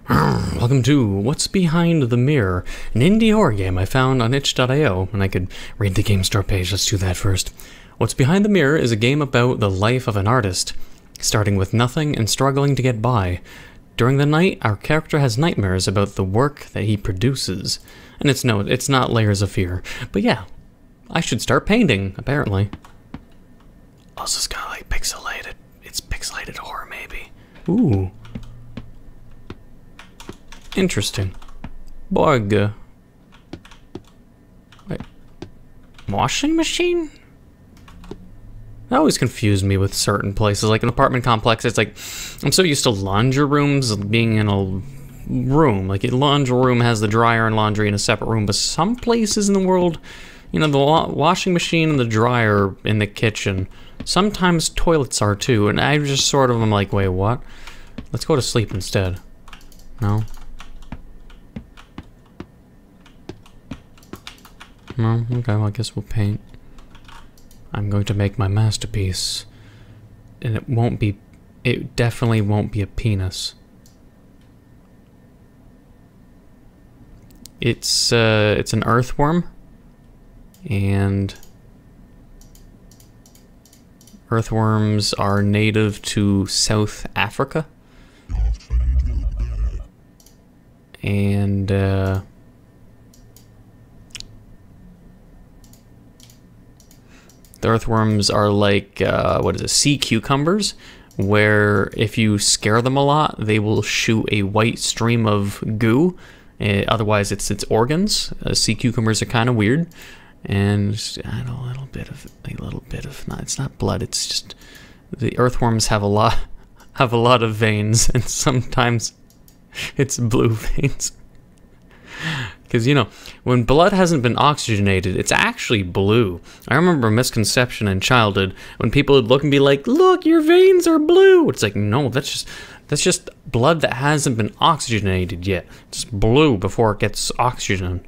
Welcome to What's Behind the Mirror, an indie horror game I found on itch.io, and I could read the game store page. Let's do that first. What's Behind the Mirror is a game about the life of an artist, starting with nothing and struggling to get by. During the night, our character has nightmares about the work that he produces. And it's not Layers of Fear. But yeah, I should start painting, apparently. Also, it's kind of like pixelated. It's pixelated horror, maybe. Ooh. Interesting. Bug. Wait. Washing machine? That always confused me with certain places. Like an apartment complex, it's like, I'm so used to laundry rooms being in a room. Like a laundry room has the dryer and laundry in a separate room, but some places in the world, you know, the washing machine and the dryer in the kitchen. Sometimes toilets are too, and I just sort of am like, wait, what? Let's go to sleep instead. No? No? Okay, well, I guess we'll paint. I'm going to make my masterpiece. And it definitely won't be a penis. It's an earthworm. And earthworms are native to South Africa. And the earthworms are like, what is it, sea cucumbers, where if you scare them a lot, they will shoot a white stream of goo. Otherwise, it's organs. Sea cucumbers are kind of weird, and add a little bit of. No, it's not blood. It's just the earthworms have a lot of veins, and sometimes it's blue veins. Because, you know, when blood hasn't been oxygenated, it's actually blue. I remember a misconception in childhood when people would look and be like, look, your veins are blue. It's like, no, that's just blood that hasn't been oxygenated yet. It's blue before it gets oxygen.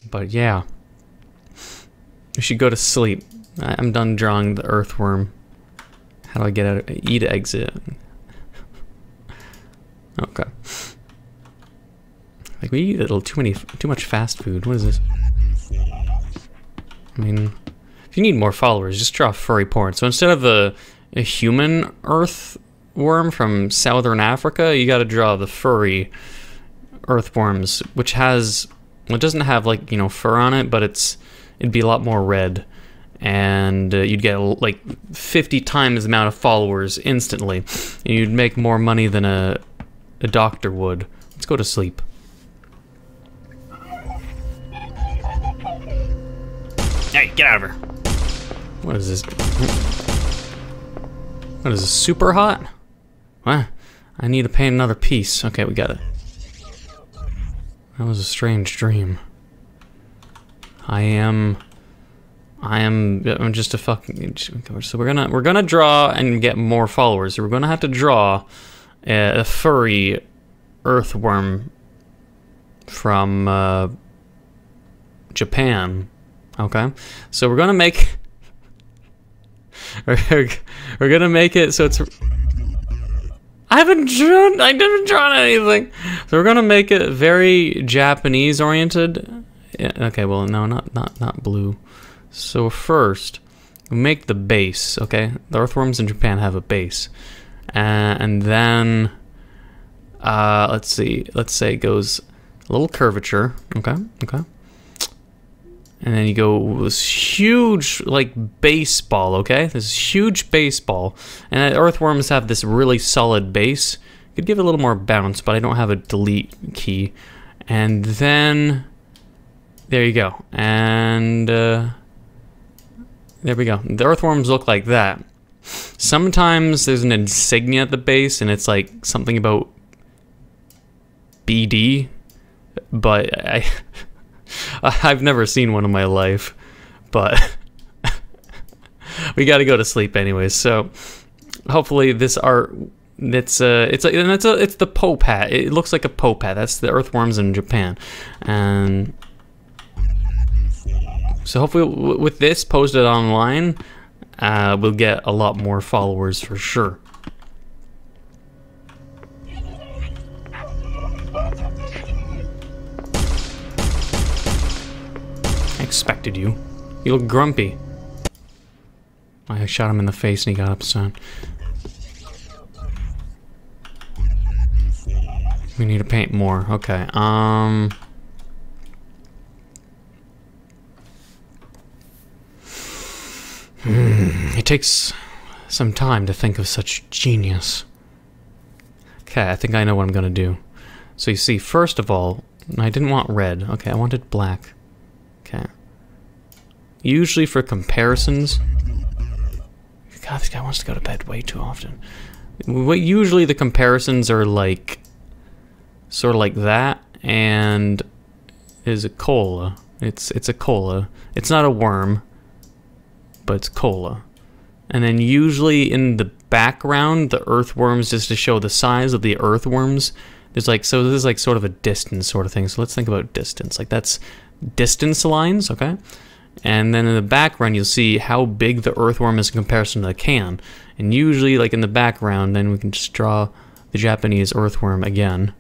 But yeah, we should go to sleep. I'm done drawing the earthworm. How do I get out of eat exit? Okay. Like, we eat a little too much fast food. What is this? I mean, if you need more followers, just draw furry porn. So instead of a human earthworm from Southern Africa, you gotta draw the furry earthworms, which has, well, it doesn't have, like, you know, fur on it, but it'd be a lot more red. And you'd get, like, 50 times the amount of followers instantly. And you'd make more money than a doctor would. Let's go to sleep. Hey, get out of here. What is this? What is this, super hot? What? I need to paint another piece. Okay, we got it. That was a strange dream. I'm just a fucking... So we're gonna draw and get more followers. So we're gonna have to draw a furry earthworm from Japan. Okay, so we're gonna make we're gonna make it so it's. I haven't drawn anything. So we're gonna make it very Japanese oriented. Yeah, okay, well, no, not blue. So first, we make the base. Okay, the earthworms in Japan have a base, and then let's see. Let's say it goes a little curvature. Okay. And then you go this huge, like, baseball, okay? This huge baseball. And earthworms have this really solid base. Could give it a little more bounce, but I don't have a delete key. And then, there you go. And there we go. The earthworms look like that. Sometimes there's an insignia at the base, and it's like something about BD, but I've never seen one in my life, but we got to go to sleep anyways. So hopefully this art, it's the Pope hat. It looks like a Pope hat. That's the earthworms in Japan, and so hopefully with this posted online, we'll get a lot more followers for sure. expected you. You look grumpy. I shot him in the face and he got upset. We need to paint more. Okay, It takes some time to think of such genius. Okay, I think I know what I'm gonna do. So you see, first of all, I didn't want red. Okay, I wanted black. Okay. Usually for comparisons... God, this guy wants to go to bed way too often. Usually the comparisons are like... sort of like that, and... is a cola. It's a cola. It's not a worm, but it's cola. And then usually in the background, the earthworms, just to show the size of the earthworms, there's like, so this is like sort of a distance sort of thing. So let's think about distance. Like that's distance lines, okay? And then in the background, you'll see how big the earthworm is in comparison to the can. And usually, like in the background, then we can just draw the Japanese earthworm again.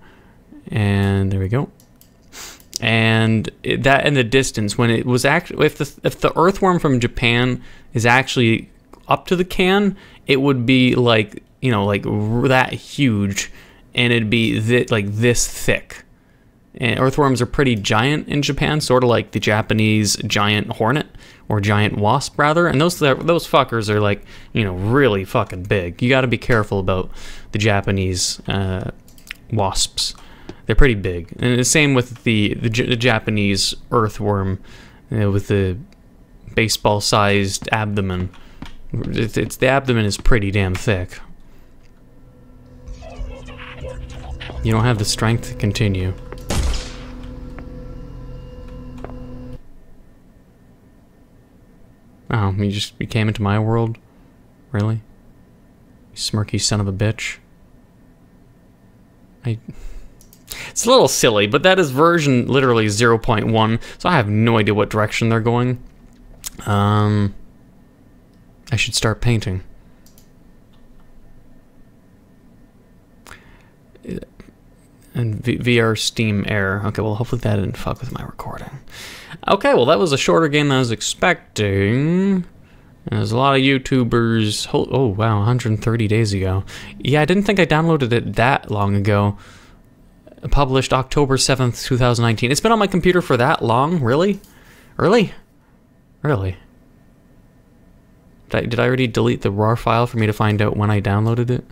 And there we go. And that in the distance, when it was actually, if the earthworm from Japan is actually up to the can, it would be like, you know, like that huge, and it'd be like this thick. And earthworms are pretty giant in Japan, sort of like the Japanese giant hornet, or giant wasp rather. And those fuckers are like, you know, really fucking big. You got to be careful about the Japanese wasps. They're pretty big. And the same with the Japanese earthworm, you know, with the baseball-sized abdomen. The abdomen is pretty damn thick. You don't have the strength to continue. Oh, you came into my world? Really? You smirky son of a bitch. It's a little silly, but that is version literally 0.1, so I have no idea what direction they're going. I should start painting. And VR Steam Air. Okay, well, hopefully that didn't fuck with my recording. Okay, well, that was a shorter game than I was expecting. There's a lot of YouTubers... Oh, wow, 130 days ago. Yeah, I didn't think I downloaded it that long ago. Published October 7th, 2019. It's been on my computer for that long? Really? Really? Really? Did I already delete the RAR file for me to find out when I downloaded it?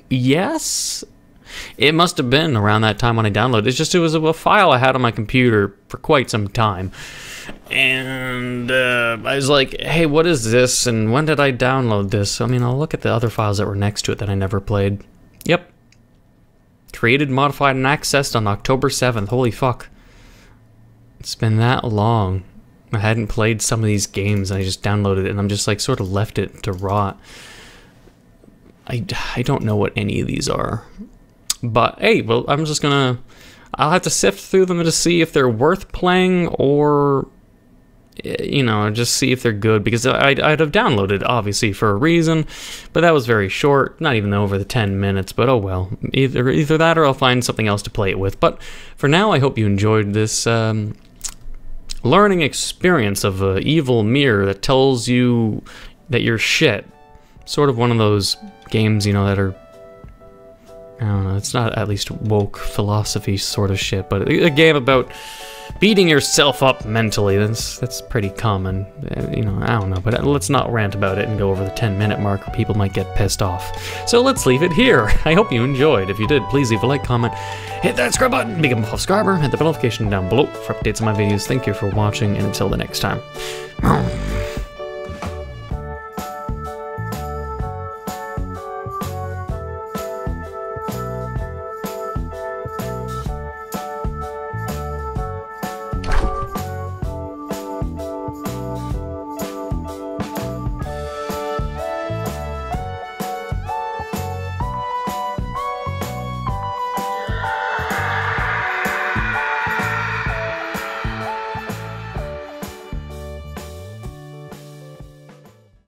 Yes? It must have been around that time when I downloaded it. It's just it was a file I had on my computer for quite some time. And I was like, hey, what is this? And when did I download this? I mean, I'll look at the other files that were next to it that I never played. Yep. Created, modified, and accessed on October 7th. Holy fuck. It's been that long. I hadn't played some of these games, and I just downloaded it, and I'm just like sort of left it to rot. I don't know what any of these are. But, hey, well, I'm just gonna... I'll have to sift through them to see if they're worth playing, or... you know, just see if they're good, because I'd have downloaded, obviously, for a reason, but that was very short, not even over the 10 minutes, but oh well. Either that or I'll find something else to play it with. But for now, I hope you enjoyed this learning experience of an evil mirror that tells you that you're shit. Sort of one of those games, you know, that are... I don't know, it's not at least woke philosophy sort of shit, but a game about beating yourself up mentally. That's pretty common, you know, I don't know, but let's not rant about it and go over the 10-minute mark or people might get pissed off. So let's leave it here. I hope you enjoyed. If you did, please leave a like, comment, hit that subscribe button, become a subscriber, hit the bell notification down below for updates on my videos. Thank you for watching, and until the next time.